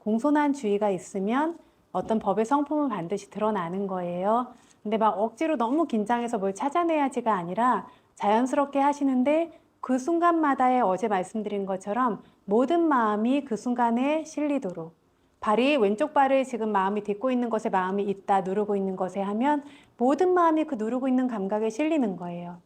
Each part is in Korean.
공손한 주의가 있으면 어떤 법의 성품은 반드시 드러나는 거예요. 근데 막 억지로 너무 긴장해서 뭘 찾아내야지가 아니라 자연스럽게 하시는데 그 순간마다의 어제 말씀드린 것처럼 모든 마음이 그 순간에 실리도록 발이 왼쪽 발을 지금 마음이 딛고 있는 것에 마음이 있다 누르고 있는 것에 하면 모든 마음이 그 누르고 있는 감각에 실리는 거예요.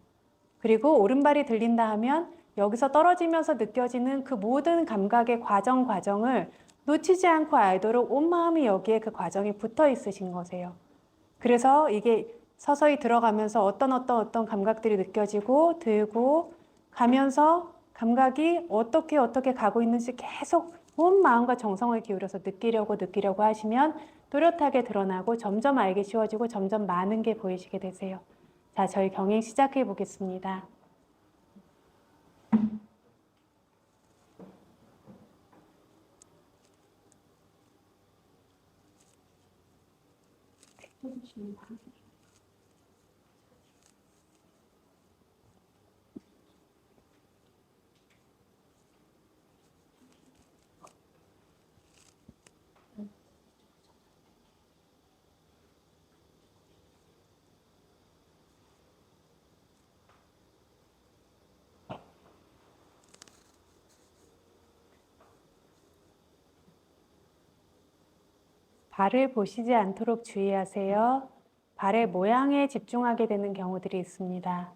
그리고 오른발이 들린다 하면 여기서 떨어지면서 느껴지는 그 모든 감각의 과정을 놓치지 않고 알도록 온 마음이 여기에 그 과정에 붙어 있으신 거세요. 그래서 이게 서서히 들어가면서 어떤 감각들이 느껴지고 들고 가면서 감각이 어떻게 가고 있는지 계속 온 마음과 정성을 기울여서 느끼려고 하시면 또렷하게 드러나고 점점 알기 쉬워지고 점점 많은 게 보이시게 되세요. 자, 저희 경행 시작해 보겠습니다. 발을 보시지 않도록 주의하세요. 발의 모양에 집중하게 되는 경우들이 있습니다.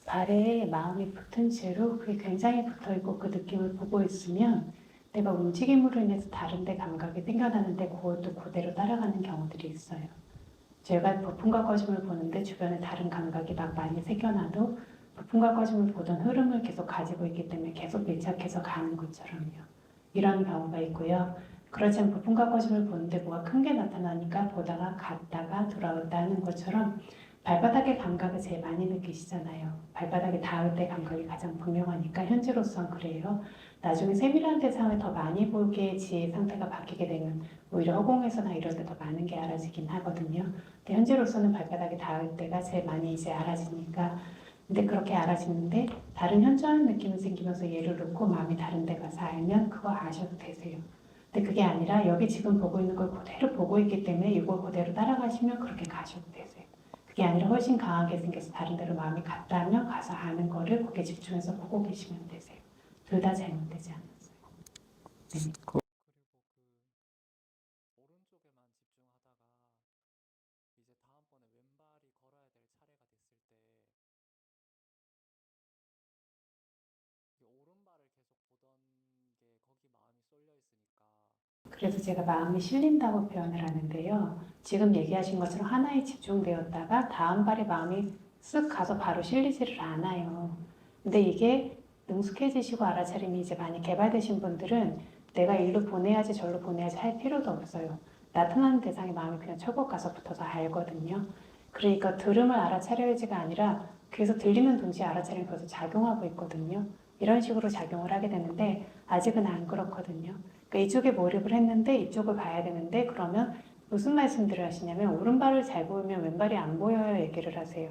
발에 마음이 붙은 채로 그게 굉장히 붙어있고 그 느낌을 보고 있으면 내가 움직임으로 인해서 다른 데 감각이 생겨나는데 그것도 그대로 따라가는 경우들이 있어요. 제가 부품과 꺼짐을 보는데 주변에 다른 감각이 막 많이 생겨나도 부품과 꺼짐을 보던 흐름을 계속 가지고 있기 때문에 계속 밀착해서 가는 것처럼요. 이런 경우가 있고요. 그렇지만 부품과 꺼짐을 보는데 뭐가 큰 게 나타나니까 보다가 갔다가 돌아온다 하는 것처럼 발바닥의 감각을 제일 많이 느끼시잖아요. 발바닥에 닿을 때 감각이 가장 분명하니까 현재로선 그래요. 나중에 세밀한 대상을 더 많이 보게 지의 상태가 바뀌게 되면 오히려 허공에서나 이럴 때 더 많은 게 알아지긴 하거든요. 근데 현재로서는 발바닥에 닿을 때가 제일 많이 이제 알아지니까 근데 그렇게 알아지는데 다른 현저한 느낌이 생기면서 얘를 놓고 마음이 다른 데 가서 알면 그거 아셔도 되세요. 근데 그게 아니라 여기 지금 보고 있는 걸 그대로 보고 있기 때문에 이걸 그대로 따라가시면 그렇게 가셔도 되세요. 그게 아니라 훨씬 강하게 생겨서 다른 데로 마음이 갔다면 가서 아는 거를 거기에 집중해서 보고 계시면 되세요. 둘 다 잘못되지 않았어요. 네. 그래서 제가 마음이 실린다고 표현을 하는데요. 지금 얘기하신 것처럼 하나에 집중되었다가 다음 발에 마음이 쓱 가서 바로 실리지를 않아요. 근데 이게 능숙해지시고 알아차림이 이제 많이 개발되신 분들은 내가 일로 보내야지 절로 보내야지 할 필요도 없어요. 나타나는 대상에 마음이 그냥 철컥 가서 붙어서 알거든요. 그러니까 들음을 알아차려야지가 아니라 귀에서 들리는 동시에 알아차림이 벌써 작용하고 있거든요. 이런 식으로 작용을 하게 되는데 아직은 안 그렇거든요. 그러니까 이쪽에 몰입을 했는데 이쪽을 봐야 되는데 그러면 무슨 말씀들을 하시냐면 오른발을 잘 보이면 왼발이 안 보여요 얘기를 하세요.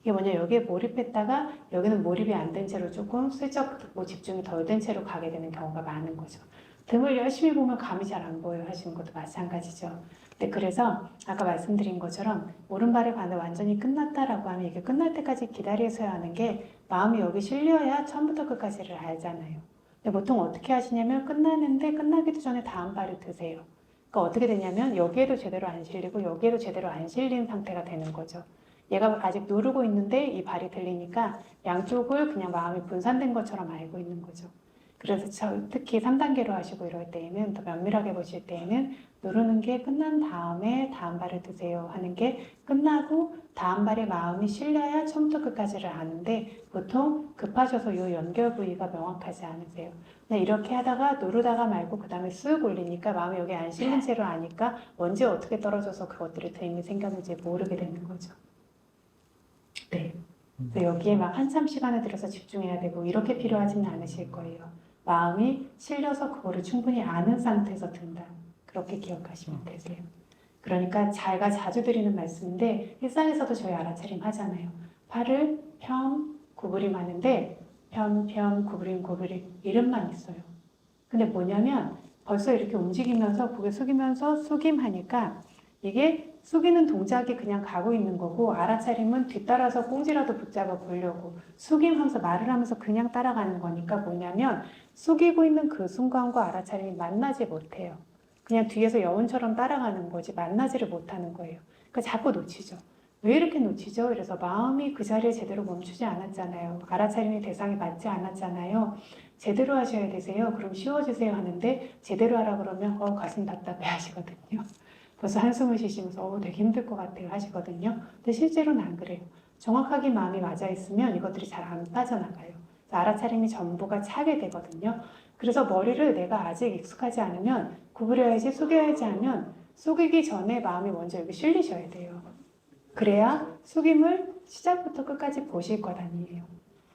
이게 뭐냐 여기에 몰입했다가 여기는 몰입이 안 된 채로 조금 슬쩍 뭐 집중이 덜 된 채로 가게 되는 경우가 많은 거죠. 등을 열심히 보면 감이 잘 안 보여 하시는 것도 마찬가지죠. 네, 그래서 아까 말씀드린 것처럼 오른발의 반응 완전히 끝났다라고 하면 이게 끝날 때까지 기다려서야 하는 게 마음이 여기 실려야 처음부터 끝까지를 알잖아요. 근데 보통 어떻게 하시냐면 끝나는데 끝나기도 전에 다음 발을 드세요. 그러니까 어떻게 되냐면 여기에도 제대로 안 실리고 여기에도 제대로 안 실린 상태가 되는 거죠. 얘가 아직 누르고 있는데 이 발이 들리니까 양쪽을 그냥 마음이 분산된 것처럼 알고 있는 거죠. 그래서 특히 3단계로 하시고 이럴 때에는 더 면밀하게 보실 때에는 누르는 게 끝난 다음에 다음 발을 드세요 하는 게 끝나고 다음 발에 마음이 실려야 처음부터 끝까지를 아는데 보통 급하셔서 이 연결 부위가 명확하지 않으세요. 그냥 이렇게 하다가 누르다가 말고 그 다음에 쓱 올리니까 마음이 여기 안 실린 채로 아니까 언제 어떻게 떨어져서 그것들이 드림이 생겼는지 모르게 되는 거죠. 네. 그래서 여기에 막 한참 시간을 들여서 집중해야 되고 이렇게 필요하지는 않으실 거예요. 마음이 실려서 그거를 충분히 아는 상태에서 든다. 그렇게 기억하시면 되세요. 그러니까 제가 자주 드리는 말씀인데 일상에서도 저희 알아차림 하잖아요. 팔을 펴 구부림 하는데 펴 구부림 이름만 있어요. 근데 뭐냐면 벌써 이렇게 움직이면서 고개 숙이면서 숙임하니까 이게 숙이는 동작이 그냥 가고 있는 거고 알아차림은 뒤따라서 꽁지라도 붙잡아 보려고 숙임하면서 말을 하면서 그냥 따라가는 거니까 뭐냐면 숙이고 있는 그 순간과 알아차림이 만나지 못해요. 그냥 뒤에서 여운처럼 따라가는 거지 만나지를 못하는 거예요. 그러니까 자꾸 놓치죠. 왜 이렇게 놓치죠? 그래서 마음이 그 자리에 제대로 멈추지 않았잖아요. 알아차림이 대상에 맞지 않았잖아요. 제대로 하셔야 되세요. 그럼 쉬워지세요 하는데 제대로 하라 그러면 가슴 답답해 하시거든요. 벌써 한숨을 쉬시면서 되게 힘들 것 같아요 하시거든요. 근데 실제로는 안 그래요. 정확하게 마음이 맞아 있으면 이것들이 잘 안 빠져나가요. 알아차림이 전부가 차게 되거든요. 그래서 머리를 내가 아직 익숙하지 않으면 구부려야지 숙여야지 하면 숙이기 전에 마음이 먼저 여기 실리셔야 돼요. 그래야 숙임을 시작부터 끝까지 보실 것 아니에요.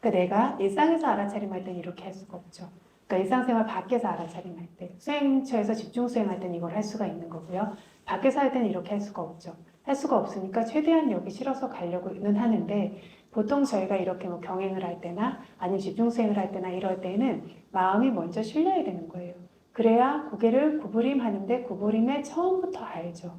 그러니까 내가 일상에서 알아차림할 때는 이렇게 할 수가 없죠. 그러니까 일상생활 밖에서 알아차림할 때 수행처에서 집중 수행할 때는 이걸 할 수가 있는 거고요. 밖에서 할 때는 이렇게 할 수가 없죠. 할 수가 없으니까 최대한 여기 실어서 가려고는 하는데 보통 저희가 이렇게 뭐 경행을 할 때나 아니면 집중 수행을 할 때나 이럴 때는 마음이 먼저 실려야 되는 거예요. 그래야 고개를 구부림하는데 구부림의 처음부터 알죠.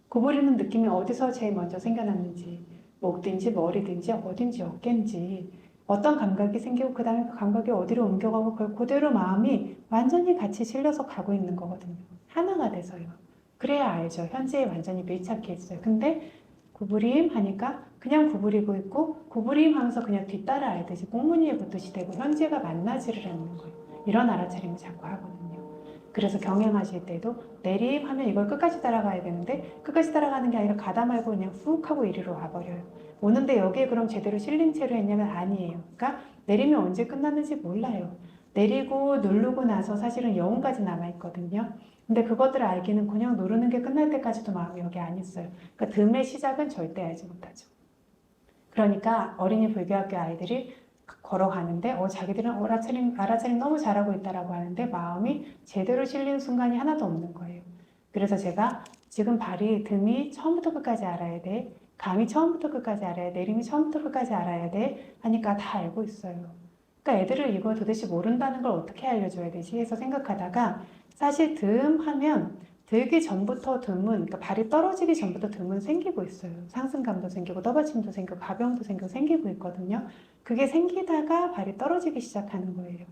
구부리는 느낌이 어디서 제일 먼저 생겨났는지 목든지 머리든지 어딘지 어깨인지 어떤 감각이 생기고 그 다음에 그 감각이 어디로 옮겨가고 그걸 그대로 마음이 완전히 같이 실려서 가고 있는 거거든요. 하나가 돼서요. 그래야 알죠. 현재에 완전히 밀착해 있어요. 근데 구부림 하니까 그냥 구부리고 있고 구부림 하면서 그냥 뒤따라 알듯이 꽁무니에 붙듯이 되고 현재가 만나지를 않는 거예요. 이런 알아차림을 자꾸 하거든요. 그래서 경영하실 때도 내림 하면 이걸 끝까지 따라가야 되는데 끝까지 따라가는 게 아니라 가다 말고 그냥 훅 하고 이리로 와버려요. 오는데 여기에 그럼 제대로 실린 채로 했냐면 아니에요. 그러니까 내림이 언제 끝났는지 몰라요. 내리고 누르고 나서 사실은 여운까지 남아있거든요. 근데 그것들을 알기는 그냥 누르는 게 끝날 때까지도 마음이 여기 안 있어요. 그러니까 듬의 시작은 절대 알지 못하죠. 그러니까 어린이 불교학교 아이들이 걸어가는데 자기들은 알아차림 너무 잘하고 있다라고 하는데 마음이 제대로 실린 순간이 하나도 없는 거예요. 그래서 제가 지금 발이 듬이 처음부터 끝까지 알아야 돼. 감이 처음부터 끝까지 알아야 돼. 내림이 처음부터 끝까지 알아야 돼. 하니까 다 알고 있어요. 그러니까 애들을 이걸 도대체 모른다는 걸 어떻게 알려줘야 되지 해서 생각하다가 사실 듬 하면 들기 전부터 듬은, 그러니까 발이 떨어지기 전부터 듬은 생기고 있어요. 상승감도 생기고 떠받침도 생기고 가병도 생기고 있거든요. 그게 생기다가 발이 떨어지기 시작하는 거예요.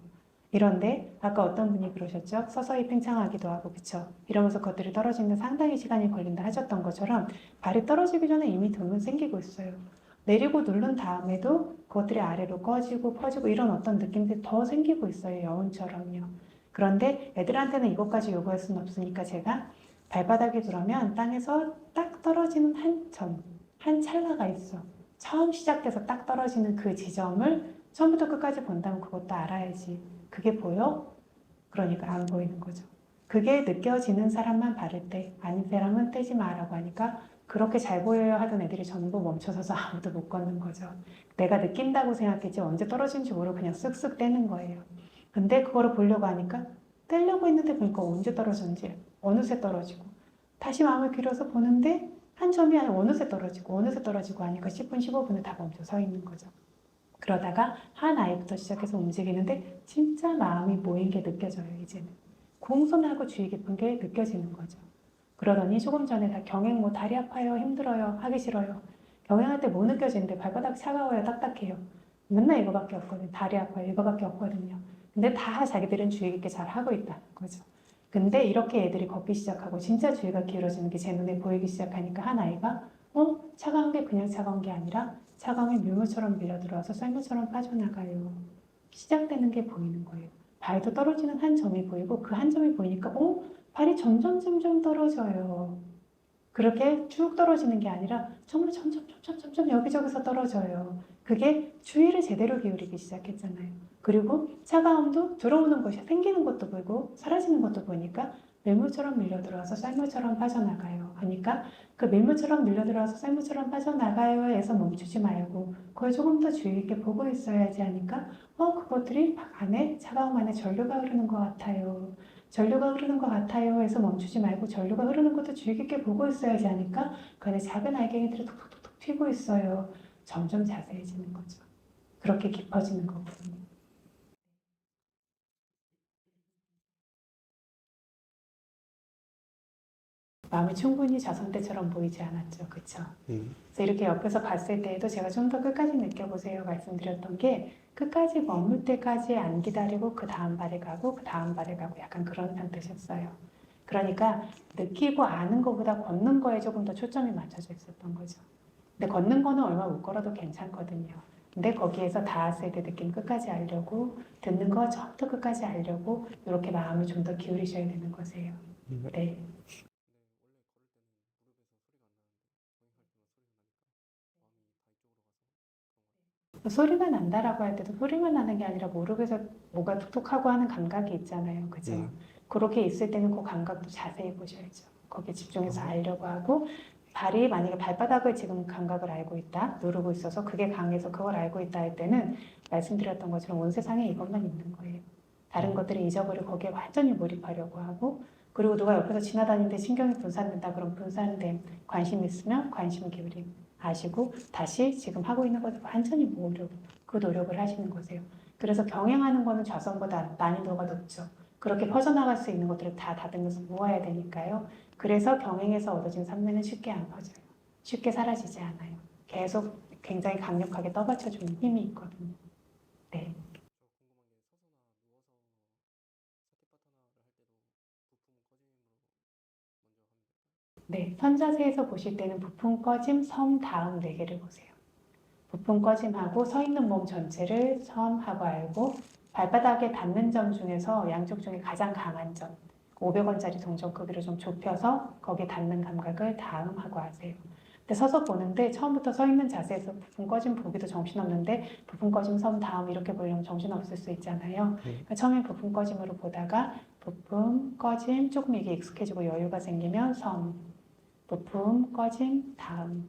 이런데 아까 어떤 분이 그러셨죠? 서서히 팽창하기도 하고 그쵸? 이러면서 그것들이 떨어지는데 상당히 시간이 걸린다 하셨던 것처럼 발이 떨어지기 전에 이미 듬은 생기고 있어요. 내리고 누른 다음에도 그것들이 아래로 꺼지고 퍼지고 이런 어떤 느낌들이 더 생기고 있어요. 여운처럼요. 그런데 애들한테는 이것까지 요구할 수는 없으니까 제가 발바닥이 그러면 땅에서 딱 떨어지는 한 점, 한 찰나가 있어. 처음 시작돼서 딱 떨어지는 그 지점을 처음부터 끝까지 본다면 그것도 알아야지. 그게 보여? 그러니까 안 보이는 거죠. 그게 느껴지는 사람만 바를 때, 아닌 사람은 떼지 마라고 하니까 그렇게 잘 보여요 하던 애들이 전부 멈춰서서 아무도 못 걷는 거죠. 내가 느낀다고 생각했지 언제 떨어진지 모르고 그냥 쓱쓱 떼는 거예요. 근데 그거를 보려고 하니까 떼려고 했는데 보니까 언제 떨어졌는지 어느새 떨어지고 다시 마음을 길어서 보는데 한 점이 아니라 어느새 떨어지고 하니까 10분, 15분을 다 멈춰 서 있는 거죠. 그러다가 한 아이부터 시작해서 움직이는데 진짜 마음이 모인 게 느껴져요, 이제는. 공손하고 주의 깊은 게 느껴지는 거죠. 그러더니 조금 전에 다 경행 뭐 다리 아파요, 힘들어요, 하기 싫어요. 경행할 때 뭐 느껴지는데 발바닥 차가워요, 딱딱해요. 맨날 이거밖에 없거든요. 다리 아파요, 이거밖에 없거든요. 근데 다 자기들은 주의 깊게 잘 하고 있다는 거죠. 근데 이렇게 애들이 걷기 시작하고 진짜 주의가 기울어지는 게 제 눈에 보이기 시작하니까 한 아이가 차가운 게 그냥 차가운 게 아니라 차가움이 밀물처럼 밀려들어와서 썰물처럼 빠져나가요. 시작되는 게 보이는 거예요. 발도 떨어지는 한 점이 보이고 그 한 점이 보이니까 발이 점점 떨어져요. 그렇게 쭉 떨어지는 게 아니라 정말 점점 여기저기서 떨어져요. 그게 주의를 제대로 기울이기 시작했잖아요. 그리고 차가움도 들어오는 것이 생기는 것도 보이고 사라지는 것도 보니까 밀물처럼 밀려들어와서 쌀물처럼 빠져나가요. 하니까 그 밀물처럼 밀려들어와서 쌀물처럼 빠져나가요에서 멈추지 말고 그걸 조금 더 주의 있게 보고 있어야지 하니까 그것들이 막 안에 차가움 안에 전류가 흐르는 것 같아요. 전류가 흐르는 것 같아요 해서 멈추지 말고 전류가 흐르는 것도 주의 깊게 보고 있어야지 하니까 그 안에 작은 알갱이들이 톡톡톡 튀고 있어요. 점점 자세해지는 거죠. 그렇게 깊어지는 거거든요. 마음이 충분히 저선 때처럼 보이지 않았죠. 그쵸? 그래서 이렇게 옆에서 봤을 때에도 제가 좀 더 끝까지 느껴보세요 말씀드렸던 게 끝까지 머물 때까지 안 기다리고 그 다음 발에 가고 그 다음 발에 가고 약간 그런 뜻이었어요. 그러니까 느끼고 아는 것보다 걷는 거에 조금 더 초점이 맞춰져 있었던 거죠. 근데 걷는 거는 얼마 못 걸어도 괜찮거든요. 근데 거기에서 닿았을 때 느낌 끝까지 알려고 듣는 거 처음부터 끝까지 알려고 이렇게 마음을 좀 더 기울이셔야 되는 거세요. 네. 소리가 난다라고 할 때도 소리만 나는 게 아니라 무릎에서 뭐가 툭툭하고 하는 감각이 있잖아요. 그죠? 네. 그렇게 있을 때는 그 감각도 자세히 보셔야죠. 거기에 집중해서 알려고 하고 발이 만약에 발바닥을 지금 감각을 알고 있다, 누르고 있어서 그게 강해서 그걸 알고 있다 할 때는 말씀드렸던 것처럼 온 세상에 이것만 있는 거예요. 다른 것들을 잊어버리고 거기에 완전히 몰입하려고 하고 그리고 누가 옆에서 지나다니는데 신경이 분산된다 그럼 분산된 관심 있으면 관심 기울임 아시고 다시 지금 하고 있는 것을 완전히 모으려고 그 노력을 하시는 거세요. 그래서 경영하는 거는 좌선보다 난이도가 높죠. 그렇게 퍼져나갈 수 있는 것들을 다 다듬어서 모아야 되니까요. 그래서 경영에서 얻어진 산매는 쉽게 안 퍼져요. 쉽게 사라지지 않아요. 계속 굉장히 강력하게 떠받쳐주는 힘이 있거든요. 네. 선자세에서 보실 때는 부품 꺼짐, 섬, 다음 네 개를 보세요. 부품 꺼짐하고 서 있는 몸 전체를 섬하고 알고 발바닥에 닿는 점 중에서 양쪽 중에 가장 강한 점 500원짜리 동전 크기로 좀 좁혀서 거기에 닿는 감각을 다음하고 아세요. 근데 서서 보는데 처음부터 서 있는 자세에서 부품 꺼짐 보기도 정신없는데 부품 꺼짐 섬 다음 이렇게 보려면 정신없을 수 있잖아요. 그러니까 처음에 부품 꺼짐으로 보다가 부품 꺼짐 조금 이게 익숙해지고 여유가 생기면 섬 부품 꺼짐 다음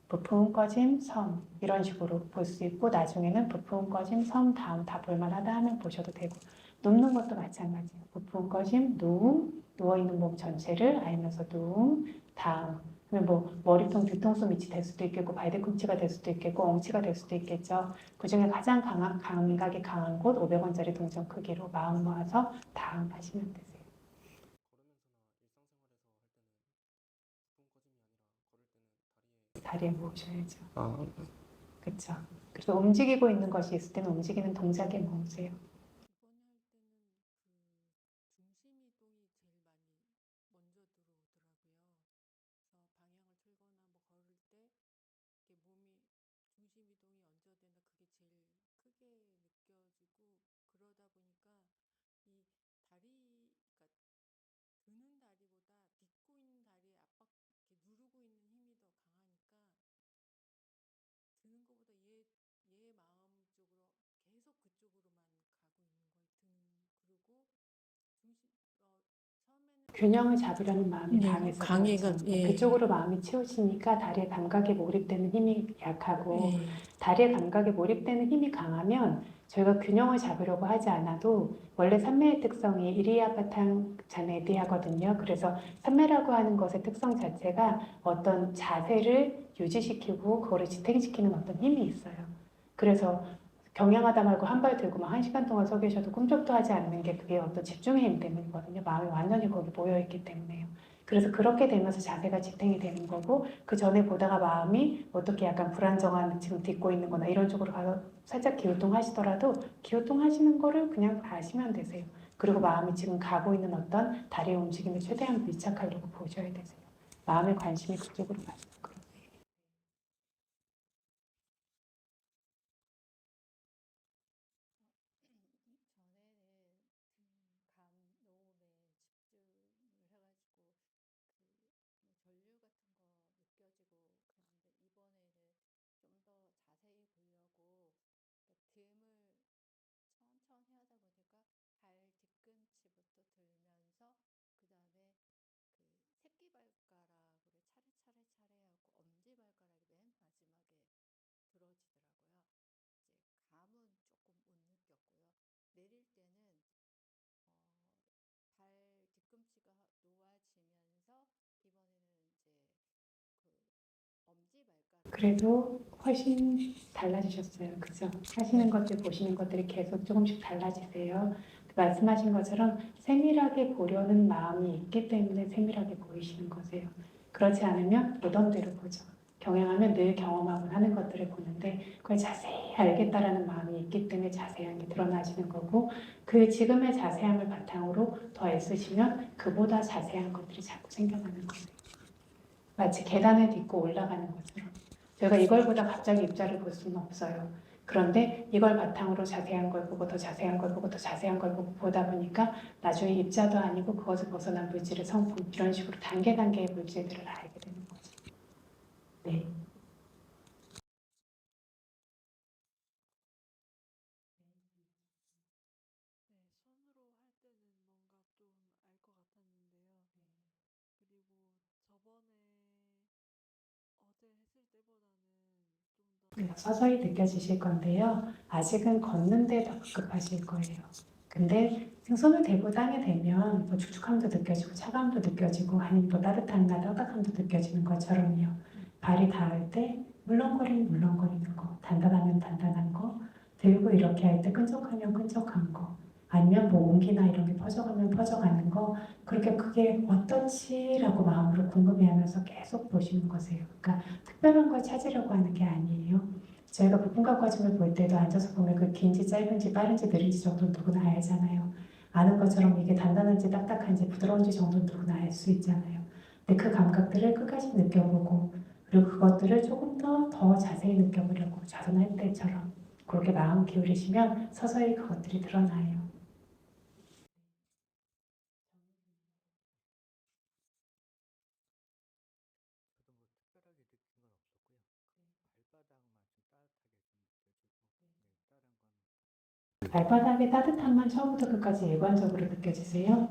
부품 꺼짐 섬 이런 식으로 볼 수 있고 나중에는 부품 꺼짐 섬 다음 다 볼만하다 하면 보셔도 되고 눕는 것도 마찬가지예요. 부품 꺼짐 누움 누워있는 몸 전체를 알면서 누움 다음 그러면 뭐 머리통 뒤통수 밑이 될 수도 있겠고 발뒤꿈치가 될 수도 있겠고 엉치가 될 수도 있겠죠. 그 중에 가장 강한 감각이 강한 곳 500원짜리 동전 크기로 마음 모아서 다음 하시면 되세요. 다리에 모으셔야죠. 그렇죠. 그래서 움직이고 있는 것이 있을 때는 움직이는 동작에 모으세요. 균형을 잡으려는 마음이 강해서 그렇죠. 그쪽으로 마음이 치우치니까 다리의 감각에 몰입되는 힘이 약하고 다리의 감각에 몰입되는 힘이 강하면 저희가 균형을 잡으려고 하지 않아도 원래 산매의 특성이 이리야바탕 자네디하거든요. 그래서 산매라고 하는 것의 특성 자체가 어떤 자세를 유지시키고 그거를 지탱시키는 어떤 힘이 있어요. 그래서 경향하다 말고 한 발 들고 막 1시간 동안 서 계셔도 꿈쩍도 하지 않는 게 그게 어떤 집중의 힘 때문이거든요. 마음이 완전히 거기 모여있기 때문에요. 그래서 그렇게 되면서 자세가 지탱이 되는 거고 그 전에 보다가 마음이 어떻게 약간 불안정한 지금 딛고 있는 거나 이런 쪽으로 가서 살짝 기우뚱하시더라도 기우뚱하시는 거를 그냥 아시면 되세요. 그리고 마음이 지금 가고 있는 어떤 다리의 움직임에 최대한 밀착하려고 보셔야 되세요. 마음의 관심이 그쪽으로 가요. 그래도 훨씬 달라지셨어요. 그죠? 하시는 것들, 보시는 것들이 계속 조금씩 달라지세요. 말씀하신 것처럼 세밀하게 보려는 마음이 있기 때문에 세밀하게 보이시는 거세요. 그렇지 않으면 보던 대로 보죠. 경영하면 늘 경험하고 하는 것들을 보는데 그걸 자세히 알겠다라는 마음이 있기 때문에 자세함이 드러나시는 거고 그 지금의 자세함을 바탕으로 더 애쓰시면 그보다 자세한 것들이 자꾸 생겨나는 거예요. 마치 계단을 딛고 올라가는 것처럼. 저희가 이걸보다 갑자기 입자를 볼 수는 없어요. 그런데 이걸 바탕으로 자세한 걸 보고 더 자세한 걸 보고 더 자세한 걸 보고 보다 보니까 나중에 입자도 아니고 그것을 벗어난 물질의 성품 이런 식으로 단계의 물질들을 알게 되는 거죠. 네. 서서히 느껴지실 건데요. 아직은 걷는데 더 급급하실 거예요. 근데 손을 대고 땅에 대면 뭐 축축함도 느껴지고 차가움도 느껴지고 아니면 또 따뜻함이나 따뜻함도 느껴지는 것처럼요. 발이 닿을 때 물렁거리는 거, 단단하면 단단한 거, 들고 이렇게 할 때 끈적하면 끈적한 거, 아니면 뭐 온기나 이런 게 퍼져가면 퍼져가는 거, 그렇게 그게 어떻지라고 마음으로 궁금해하면서 계속 보시는 거세요. 그러니까 특별한 걸 찾으려고 하는 게 아니에요. 저희가 부품과 과정을 볼 때도 앉아서 보면 그 긴지 짧은지 빠른지 느린지 정도는 누구나 알잖아요. 아는 것처럼 이게 단단한지 딱딱한지 부드러운지 정도는 누구나 알 수 있잖아요. 그 감각들을 끝까지 느껴보고 그리고 그것들을 조금 더 자세히 느껴보려고 자선할 때처럼 그렇게 마음 기울이시면 서서히 그것들이 드러나요. 발바닥의 따뜻함만 처음부터 끝까지 일관적으로 느껴지세요?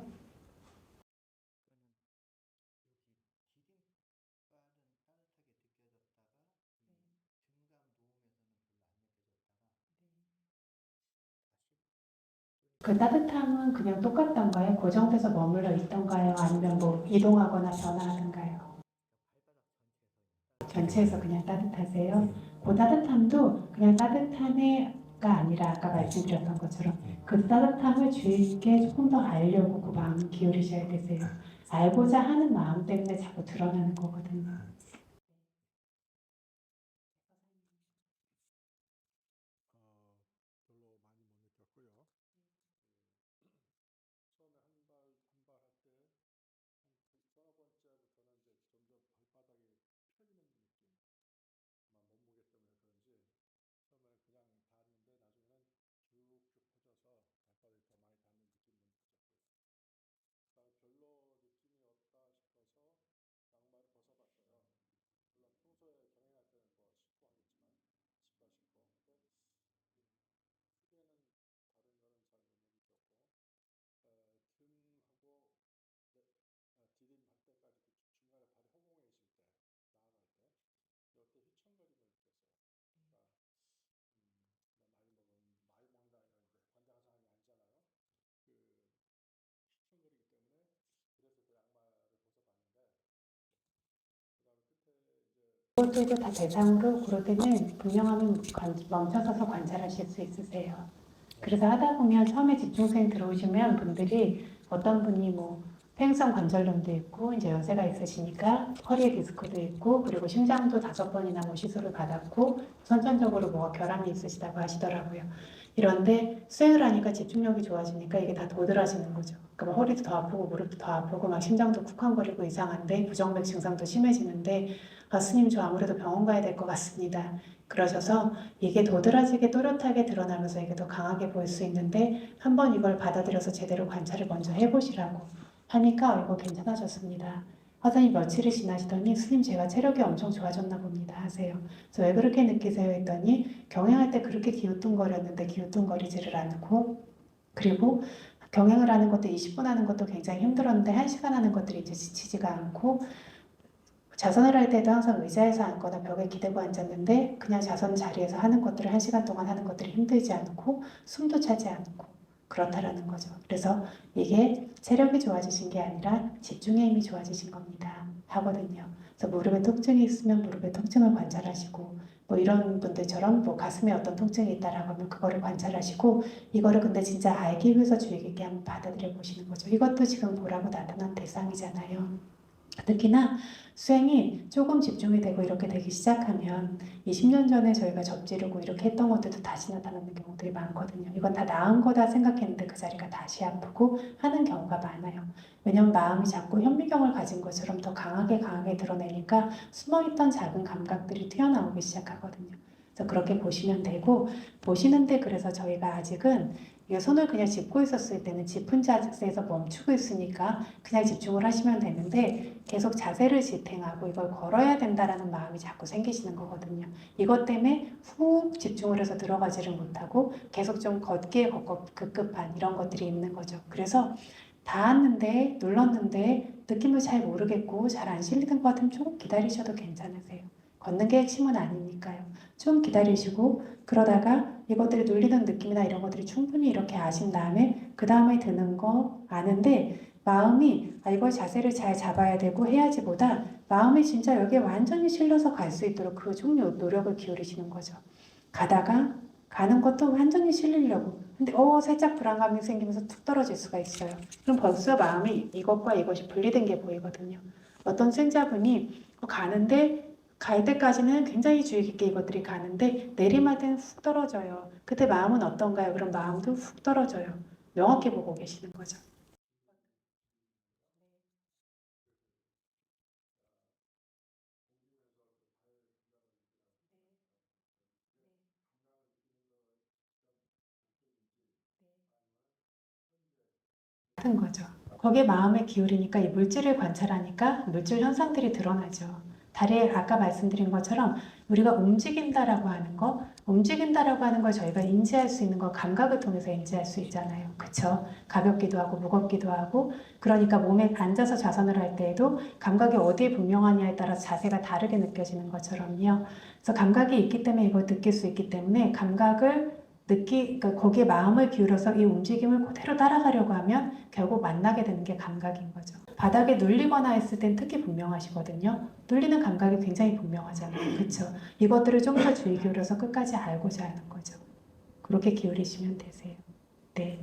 그 따뜻함은 그냥 똑같던가요? 고정돼서 머물러 있던가요? 아니면 뭐 이동하거나 변화하던가요? 전체에서 그냥 따뜻하세요? 그 따뜻함도 그냥 따뜻함이가 아니라 아까 말씀드렸던 것처럼 그 따뜻함을 주의 깊게 조금 더 알려고 그 마음을 기울이셔야 되세요. 알고자 하는 마음 때문에 자꾸 드러나는 거거든요. 그것들도 다 대상으로 그럴 때는 분명하면 멈춰서서 관찰하실 수 있으세요. 그래서 하다 보면 처음에 집중생이 들어오시면 분들이 어떤 분이 뭐 팽성 관절염도 있고 이제 연세가 있으시니까 허리에 디스크도 있고 그리고 심장도 5번이나 뭐 시술을 받았고 선천적으로 뭐가 결함이 있으시다고 하시더라고요. 이런데 수행을 하니까 집중력이 좋아지니까 이게 다 도드라지는 거죠. 그러니까 뭐 허리도 더 아프고 무릎도 더 아프고 막 심장도 쿵쾅거리고 이상한데 부정맥 증상도 심해지는데 아, 스님 저 아무래도 병원 가야 될 것 같습니다. 그러셔서 이게 도드라지게 또렷하게 드러나면서 이게 더 강하게 보일 수 있는데 한번 이걸 받아들여서 제대로 관찰을 먼저 해보시라고 하니까 이거 괜찮아졌습니다. 화사님 며칠이 지나시더니 스님 제가 체력이 엄청 좋아졌나 봅니다 하세요. 그래서 왜 그렇게 느끼세요 했더니 경행할 때 그렇게 기우뚱거렸는데 기우뚱거리지를 않고 그리고 경행을 하는 것도 20분 하는 것도 굉장히 힘들었는데 1시간 하는 것들이 이제 지치지가 않고 자선을 할 때도 항상 의자에서 앉거나 벽에 기대고 앉았는데 그냥 자선 자리에서 하는 것들을 1시간 동안 하는 것들이 힘들지 않고 숨도 차지 않고 그렇다라는 거죠. 그래서 이게 체력이 좋아지신 게 아니라 집중의 힘이 좋아지신 겁니다. 하거든요. 그래서 무릎에 통증이 있으면 무릎의 통증을 관찰하시고 뭐 이런 분들처럼 뭐 가슴에 어떤 통증이 있다라고 하면 그거를 관찰하시고 이거를 근데 진짜 알기 위해서 주의 깊게 한번 받아들여 보시는 거죠. 이것도 지금 보라고 나타난 대상이잖아요. 특히나 수행이 조금 집중이 되고 이렇게 되기 시작하면 20년 전에 저희가 접지르고 이렇게 했던 것들도 다시 나타나는 경우들이 많거든요. 이건 다 나은 거다 생각했는데 그 자리가 다시 아프고 하는 경우가 많아요. 왜냐면 마음이 자꾸 현미경을 가진 것처럼 더 강하게 드러내니까 숨어있던 작은 감각들이 튀어나오기 시작하거든요. 그래서 그렇게 보시면 되고 보시는데 그래서 저희가 아직은 손을 그냥 짚고 있었을 때는 짚은 자세에서 멈추고 있으니까 그냥 집중을 하시면 되는데 계속 자세를 지탱하고 이걸 걸어야 된다라는 마음이 자꾸 생기시는 거거든요. 이것 때문에 훅 집중을 해서 들어가지를 못하고 계속 좀 걷기에 급급한 이런 것들이 있는 거죠. 그래서 닿았는데 눌렀는데 느낌을 잘 모르겠고 잘 안 실리는 것 같으면 조금 기다리셔도 괜찮으세요. 걷는 게 핵심은 아니니까요. 좀 기다리시고 그러다가 이것들이 눌리는 느낌이나 이런 것들이 충분히 이렇게 아신 다음에 그 다음에 드는 거 아는데 마음이 아 이걸 자세를 잘 잡아야 되고 해야지보다 마음이 진짜 여기에 완전히 실려서 갈 수 있도록 그 종류 노력을 기울이시는 거죠. 가다가 가는 것도 완전히 실리려고 근데 살짝 불안감이 생기면서 툭 떨어질 수가 있어요. 그럼 벌써 마음이 이것과 이것이 분리된 게 보이거든요. 어떤 수행자분이 가는데 갈 때까지는 굉장히 주의 깊게 이것들이 가는데 내리막은 훅 떨어져요. 그때 마음은 어떤가요? 그럼 마음도 훅 떨어져요. 명확히 보고 계시는 거죠. 같은 거죠. 거기에 마음을 기울이니까 이 물질을 관찰하니까 물질 현상들이 드러나죠. 다리에 아까 말씀드린 것처럼 우리가 움직인다라고 하는 거, 움직인다라고 하는 걸 저희가 인지할 수 있는 거 감각을 통해서 인지할 수 있잖아요. 그쵸? 가볍기도 하고 무겁기도 하고 그러니까 몸에 앉아서 좌선을 할 때에도 감각이 어디에 분명하냐에 따라 자세가 다르게 느껴지는 것처럼요. 그래서 감각이 있기 때문에 이걸 느낄 수 있기 때문에 감각을 그러니까 거기에 마음을 기울여서 이 움직임을 그대로 따라가려고 하면 결국 만나게 되는 게 감각인 거죠. 바닥에 눌리거나 했을 땐 특히 분명하시거든요. 눌리는 감각이 굉장히 분명하잖아요. 그렇죠? 이것들을 좀 더 주의 기울여서 끝까지 알고자 하는 거죠. 그렇게 기울이시면 되세요. 네.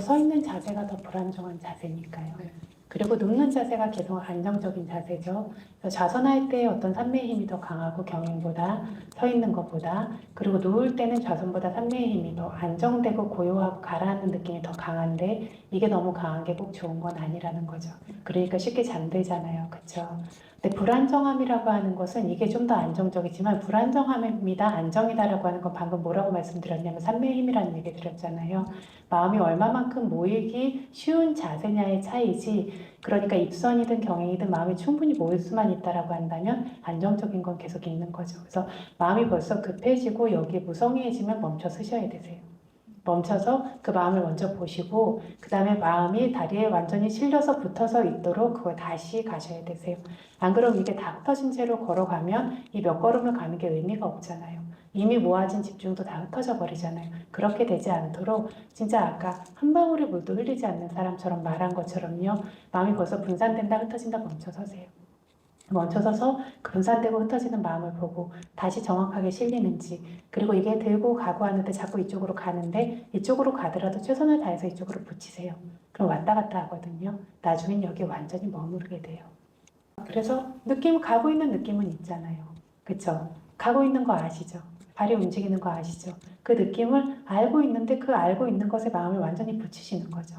서 있는 자세가 더 불안정한 자세니까요. 네. 그리고 눕는 자세가 계속 안정적인 자세죠. 그래서 좌선할 때 어떤 삼매의 힘이 더 강하고 경행보다 서 있는 것보다 그리고 누울 때는 좌선보다 삼매의 힘이 더 안정되고 고요하고 가라앉는 느낌이 더 강한데 이게 너무 강한 게 꼭 좋은 건 아니라는 거죠. 그러니까 쉽게 잠들잖아요. 그렇죠? 근데 불안정함이라고 하는 것은 이게 좀 더 안정적이지만 불안정함이다 안정이다라고 하는 건 방금 뭐라고 말씀드렸냐면 삼매의 힘이라는 얘기 드렸잖아요. 마음이 얼마만큼 모이기 쉬운 자세냐의 차이지 그러니까 입선이든 경행이든 마음이 충분히 모일 수만 있다라고 한다면 안정적인 건 계속 있는 거죠. 그래서 마음이 벌써 급해지고 여기에 무성해지면 멈춰 서셔야 되세요. 멈춰서 그 마음을 먼저 보시고 그 다음에 마음이 다리에 완전히 실려서 붙어서 있도록 그걸 다시 가셔야 되세요. 안 그러면 이게 다 흩어진 채로 걸어가면 이 몇 걸음을 가는 게 의미가 없잖아요. 이미 모아진 집중도 다 흩어져 버리잖아요. 그렇게 되지 않도록 진짜 아까 한 방울의 물도 흘리지 않는 사람처럼 말한 것처럼요. 마음이 벌써 분산된다 흩어진다 멈춰 서세요. 멈춰서서 분산되고 흩어지는 마음을 보고 다시 정확하게 실리는지 그리고 이게 들고 가고 하는데 자꾸 이쪽으로 가는데 이쪽으로 가더라도 최선을 다해서 이쪽으로 붙이세요. 그럼 왔다 갔다 하거든요. 나중엔 여기 완전히 머무르게 돼요. 그래서 가고 있는 느낌은 있잖아요. 그쵸? 가고 있는 거 아시죠? 발이 움직이는 거 아시죠? 그 느낌을 알고 있는데 그 알고 있는 것에 마음을 완전히 붙이시는 거죠.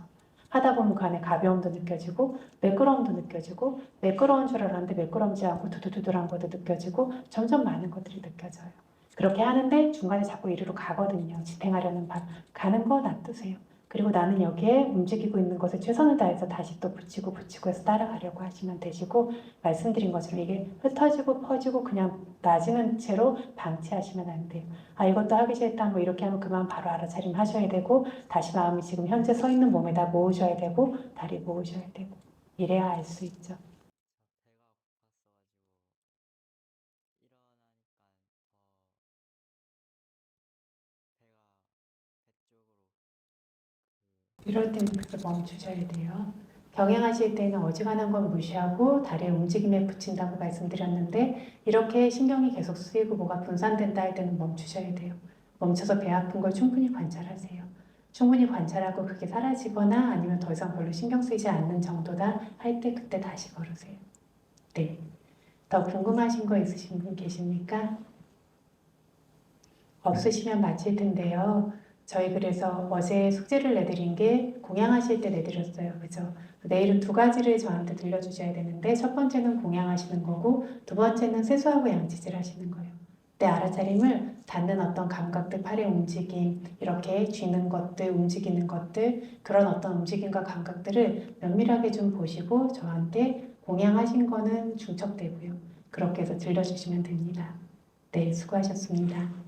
하다 보면 그 안에 가벼움도 느껴지고 매끄러움도 느껴지고 매끄러운 줄 알았는데 매끄럽지 않고 두두두두한 것도 느껴지고 점점 많은 것들이 느껴져요. 그렇게 하는데 중간에 자꾸 이리로 가거든요. 지탱하려는 가는 거 놔두세요. 그리고 나는 여기에 움직이고 있는 것에 최선을 다해서 다시 또 붙이고 해서 따라가려고 하시면 되시고 말씀드린 것처럼 이게 흩어지고 퍼지고 그냥 나지는 채로 방치하시면 안 돼요. 아 이것도 하기 싫다 뭐 이렇게 하면 그만 바로 알아차림 하셔야 되고 다시 마음이 지금 현재 서 있는 몸에다 모으셔야 되고 다리 모으셔야 되고 이래야 알 수 있죠. 이럴 때는 그래서 멈추셔야 돼요. 경행하실 때는 어지간한 건 무시하고 다리의 움직임에 붙인다고 말씀드렸는데 이렇게 신경이 계속 쓰이고 뭐가 분산된다 할 때는 멈추셔야 돼요. 멈춰서 배 아픈 걸 충분히 관찰하세요. 충분히 관찰하고 그게 사라지거나 아니면 더 이상 별로 신경 쓰이지 않는 정도다 할 때 그때 다시 걸으세요. 네. 더 궁금하신 거 있으신 분 계십니까? 없으시면 마칠 텐데요. 저희 그래서 어제 숙제를 내드린 게 공양하실 때 내드렸어요. 그죠? 내일은 두 가지를 저한테 들려주셔야 되는데 첫 번째는 공양하시는 거고 두 번째는 세수하고 양치질 하시는 거예요. 내 알아차림을 닿는 어떤 감각들, 팔의 움직임, 이렇게 쥐는 것들, 움직이는 것들 그런 어떤 움직임과 감각들을 면밀하게 좀 보시고 저한테 공양하신 거는 중첩되고요. 그렇게 해서 들려주시면 됩니다. 네, 수고하셨습니다.